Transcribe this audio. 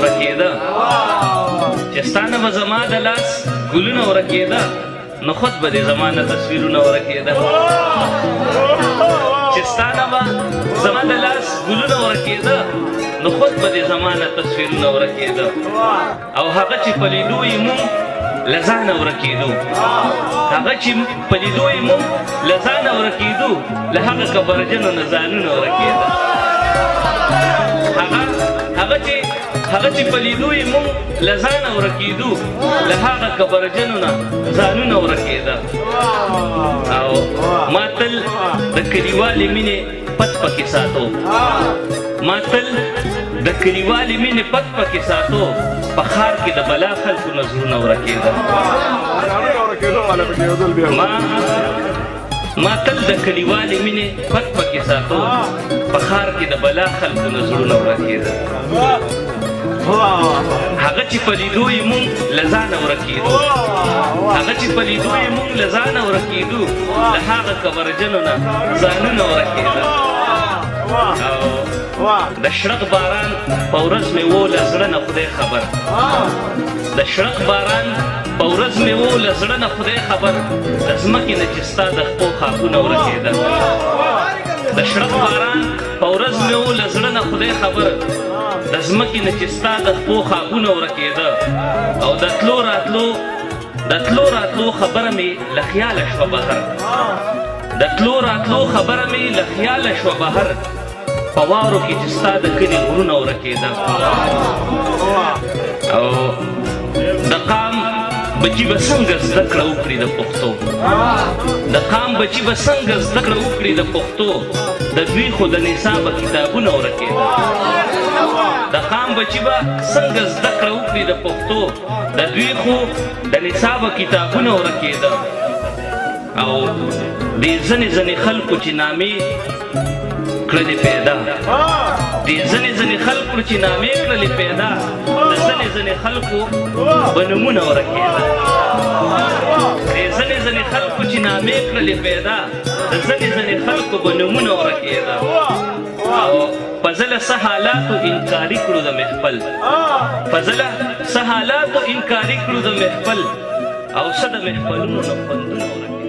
ورکېده چې ستا نه به زما د لاس ګلونه ورکېده نو خود به دې زما نه تصویرونه ورکېده چې ستا نه به زما د لاس ګلونه ورکېده نو خود به دې زما نه تصویرونه ورکېده او هغه چې په لیدو یې مونږ له ځانه ورکېدو هغه چې په لیدو یې مونږ له ځانه ورکېدو له هغه کبرجنو نه ځانونه ورکېده هغه چې په لیدو یې مونږ له ځانه ورکېدو له هغه کبرجنو نه ځانونه ورکېده او ما تل د کلیوالې مینې پت پکې ساتو ما تل د کلیوالې مینې پت پکې ساتو په ښار کې د بلا خلکو نظرونه ورکېده ما تل د کلیوالې مینې پت پکې ساتو په ښار کې د بلا خلکو نظرونه ورکېده هغه چې په لیدو یې مونږ له ځانه ورکېدو هغه چې په لیدو یې مونږ له ځانه ورکېدو له هغه کبرجنو نه ځانونه ورکېده او د شرق باران په ورځ مې و له زړه نه خدای خبر د شرق باران په ورځ مې و له زړه نه خدای خبر د ځمکې نه چې ستا د خپو خاپونه ورکېده د شرق باران په ورځ مې و له زړه نه خدای خبر د ځمکې نه چې ستا د خپو خاپونه ورکېده او د تلو راتلو خبره مې له خیاله شوه بهر د تلو راتلو خبره مې له خیاله شوه بهر په واورو کې چې ستا د کلي غرونه ورکېده او د قام بچي به څنګه زده کړه وکړي د پښتو د قام بچي به څنګه زده کړه وکړي د پښتو د دوی خو د نصابه کتابونه ورکېده د قام بچي به څنګه زده کړه وکړي د پښتو د دوی خو د نصابه کتابونه ورکېده او دې ځنې خلکو چې نامې کړلې پیدا دې ځنې خلکو چې نامې کړلې پیدا د ځنې خلکو به نومونه ورکېده دې ځنې خلکو چې نامې کړلې پیدا د ځنې خلکو به نومونه ورکېده او په زله څه حالاتو انکاري کړو د محفل په زله څه حالاتو انکاري کړو د محفل او څه د محفلونو نه خوندونه ورکېده